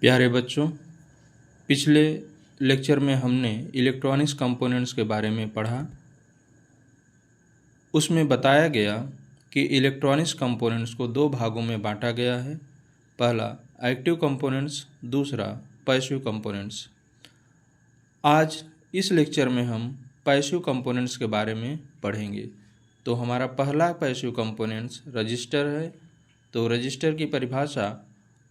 प्यारे बच्चों, पिछले लेक्चर में हमने इलेक्ट्रॉनिक्स कंपोनेंट्स के बारे में पढ़ा। उसमें बताया गया कि इलेक्ट्रॉनिक्स कंपोनेंट्स को दो भागों में बांटा गया है। पहला एक्टिव कंपोनेंट्स, दूसरा पैसिव कंपोनेंट्स। आज इस लेक्चर में हम पैसिव कंपोनेंट्स के बारे में पढ़ेंगे। तो हमारा पहला पैसिव कंपोनेंट्स रजिस्टर है। तो रजिस्टर की परिभाषा: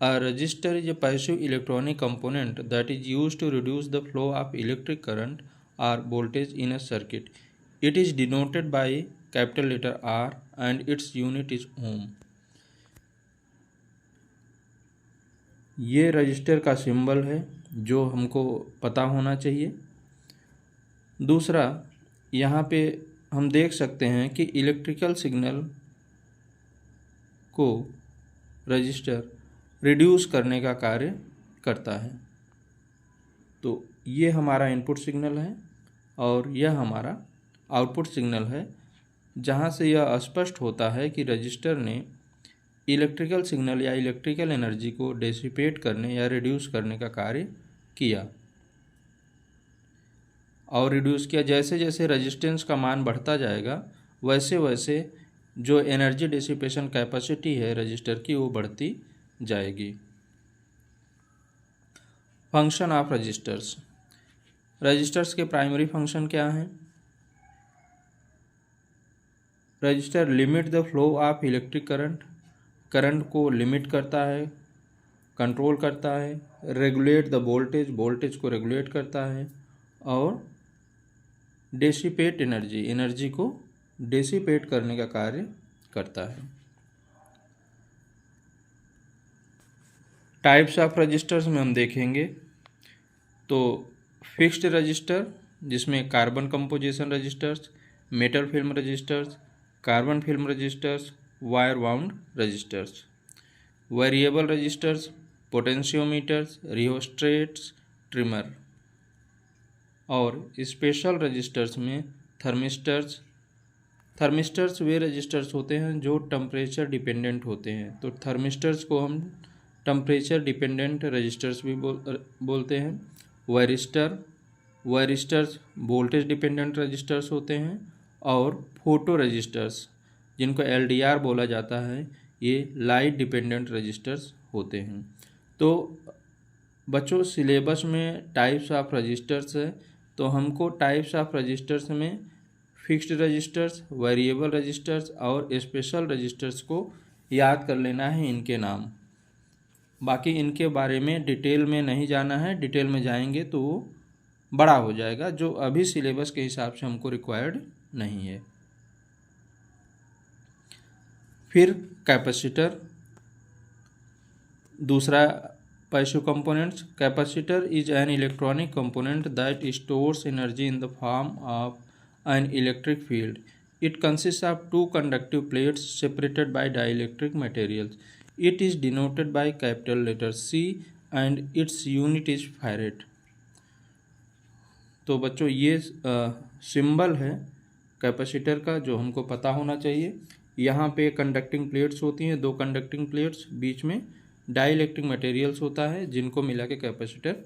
A resistor is a passive electronic component that is used to reduce the flow of electric current or voltage in a circuit. It is denoted by capital letter R and its unit is ohm. ये register का symbol है जो हमको पता होना चाहिए। दूसरा, यहाँ पे हम देख सकते हैं कि इलेक्ट्रिकल सिग्नल को रजिस्टर रिड्यूस करने का कार्य करता है। तो ये हमारा इनपुट सिग्नल है और यह हमारा आउटपुट सिग्नल है, जहाँ से यह स्पष्ट होता है कि रजिस्टर ने इलेक्ट्रिकल सिग्नल या इलेक्ट्रिकल एनर्जी को डेसिपेट करने या रिड्यूस करने का कार्य किया और रिड्यूस किया। जैसे जैसे रेजिस्टेंस का मान बढ़ता जाएगा वैसे वैसे जो एनर्जी डिसिपेशन कैपेसिटी है रजिस्टर की वो बढ़ती जाएगी। Function of registers. रजिस्टर्स के प्राइमरी फंक्शन क्या हैं? Register limit the flow of electric current, current को लिमिट करता है, कंट्रोल करता है। रेगुलेट द वोल्टेज, वोल्टेज को रेगुलेट करता है। और डेसिपेट एनर्जी, एनर्जी को डेसिपेट करने का कार्य करता है। टाइप्स ऑफ रजिस्टर्स में हम देखेंगे तो फिक्स्ड रजिस्टर, जिसमें carbon composition resistors, metal film resistors, carbon film resistors, wire bound resistors. Variable resistors, potentiometers, rheostats, trimmer. और स्पेशल रजिस्टर्स में थर्मिस्टर्स। थर्मिस्टर्स वे रजिस्टर्स होते हैं जो टेम्परेचर डिपेंडेंट होते हैं। तो थर्मिस्टर्स को हम टेम्परेचर डिपेंडेंट रजिस्टर्स भी बोलते हैं। वायरिस्टर्स वोल्टेज डिपेंडेंट रजिस्टर्स होते हैं। और फोटो रजिस्टर्स, जिनको LDR बोला जाता है, ये लाइट डिपेंडेंट रजिस्टर्स होते हैं। तो बच्चों, सिलेबस में टाइप्स ऑफ रजिस्टर्स है, तो हमको टाइप्स ऑफ रजिस्टर्स में फिक्स्ड रजिस्टर्स, वेरिएबल रजिस्टर्स और स्पेशल रजिस्टर्स को याद कर लेना है, इनके नाम। बाकी इनके बारे में डिटेल में नहीं जाना है, डिटेल में जाएंगे तो वो बड़ा हो जाएगा, जो अभी सिलेबस के हिसाब से हमको रिक्वायर्ड नहीं है। फिर कैपेसिटर, दूसरा passive components. Capacitor is an electronic component that stores energy in the form of an electric field. It consists of two conductive plates separated by dielectric materials. It is denoted by capital letter C and its unit is farad. तो बच्चों, ये symbol है capacitor का जो हमको पता होना चाहिए। यहाँ पे कंडक्टिंग प्लेट्स होती हैं, दो कंडक्टिंग प्लेट्स, बीच में डाइलेक्ट्रिक मटेरियल्स होता है, जिनको मिला के कैपेसिटर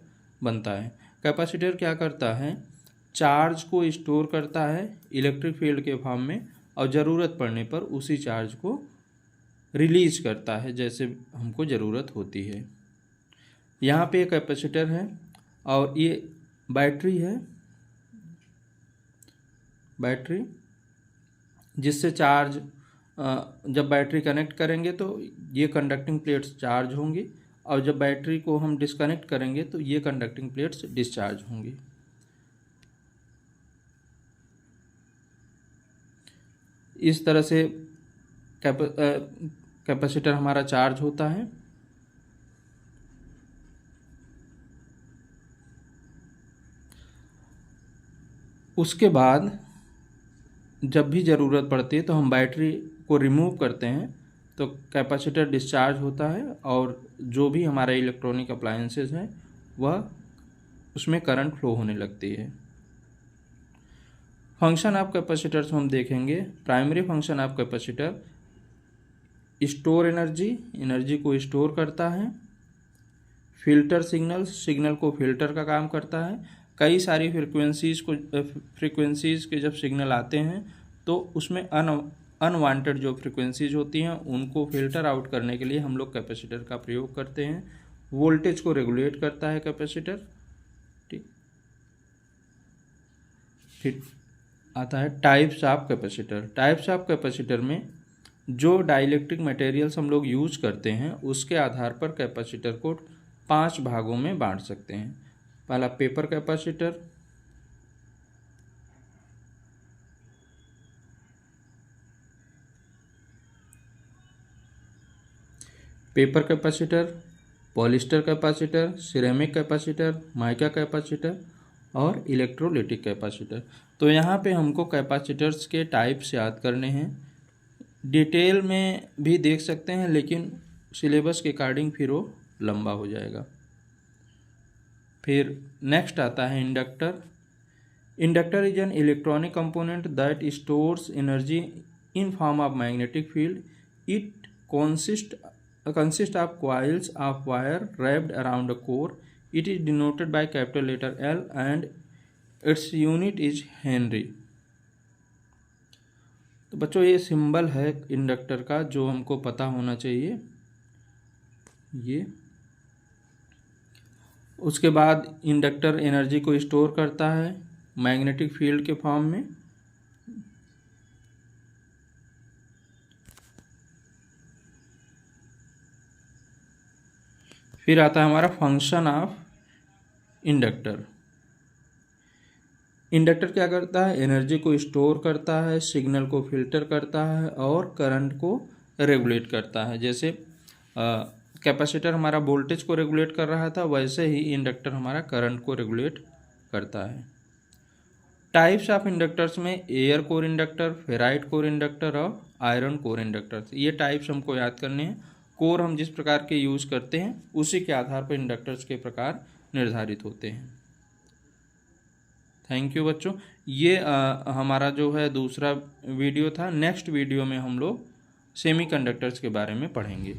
बनता है। कैपेसिटर क्या करता है? चार्ज को स्टोर करता है इलेक्ट्रिक फील्ड के फॉर्म में और ज़रूरत पड़ने पर उसी चार्ज को रिलीज करता है जैसे हमको ज़रूरत होती है। यहाँ पे एक कैपेसिटर है और ये बैटरी है, बैटरी जिससे चार्ज, जब बैटरी कनेक्ट करेंगे तो ये कंडक्टिंग प्लेट्स चार्ज होंगी और जब बैटरी को हम डिस्कनेक्ट करेंगे तो ये कंडक्टिंग प्लेट्स डिस्चार्ज होंगी। इस तरह से कैपेसिटर हमारा चार्ज होता है। उसके बाद जब भी ज़रूरत पड़ती है तो हम बैटरी को रिमूव करते हैं तो कैपेसिटर डिस्चार्ज होता है और जो भी हमारा इलेक्ट्रॉनिक अप्लायंसेस हैं वह उसमें करंट फ्लो होने लगती है। फंक्शन ऑफ कैपेसिटर्स हम देखेंगे। Primary function of capacitor store energy, energy को स्टोर करता है। फिल्टर सिग्नल को फिल्टर का काम करता है। कई सारी फ्रीक्वेंसीज़ के जब सिग्नल आते हैं तो उसमें अनवांटेड जो फ्रीक्वेंसीज होती हैं उनको फिल्टर आउट करने के लिए हम लोग कैपेसिटर का प्रयोग करते हैं। वोल्टेज को रेगुलेट करता है कैपेसिटर। ठीक, फिर आता है types of capacitor. Types of capacitor में जो डाइलेक्ट्रिक मटेरियल्स हम लोग यूज करते हैं उसके आधार पर कैपेसिटर को 5 भागों में बांट सकते हैं। पहला paper capacitor, polyester capacitor, ceramic capacitor, mica capacitor और इलेक्ट्रोलिटिक कैपेसिटर। तो यहाँ पे हमको कैपेसिटर्स के टाइप्स याद करने हैं। डिटेल में भी देख सकते हैं लेकिन सिलेबस के अकॉर्डिंग फिर वो लंबा हो जाएगा। फिर नेक्स्ट आता है inductor. Inductor is an electronic component that stores energy in form of magnetic field. It consist of coils of wire wrapped around a core. It is denoted by capital letter L and its unit is Henry। तो बच्चों ये symbol है inductor का जो हमको पता होना चाहिए। ये उसके बाद इंडक्टर एनर्जी को स्टोर करता है मैग्नेटिक फील्ड के फॉर्म में। फिर आता है हमारा फंक्शन ऑफ इंडक्टर। इंडक्टर क्या करता है? एनर्जी को स्टोर करता है, सिग्नल को फिल्टर करता है और करंट को रेगुलेट करता है। जैसे कैपेसिटर हमारा वोल्टेज को रेगुलेट कर रहा था, वैसे ही इंडक्टर हमारा करंट को रेगुलेट करता है। टाइप्स ऑफ इंडक्टर्स में air core inductor, ferrite core inductor और आयरन कोर इंडक्टर, ये टाइप्स हमको याद करने हैं। कोर हम जिस प्रकार के यूज़ करते हैं उसी के आधार पर इंडक्टर्स के प्रकार निर्धारित होते हैं। थैंक यू बच्चों। ये हमारा जो है दूसरा वीडियो था। नेक्स्ट वीडियो में हम लोग सेमीकंडक्टर्स के बारे में पढ़ेंगे।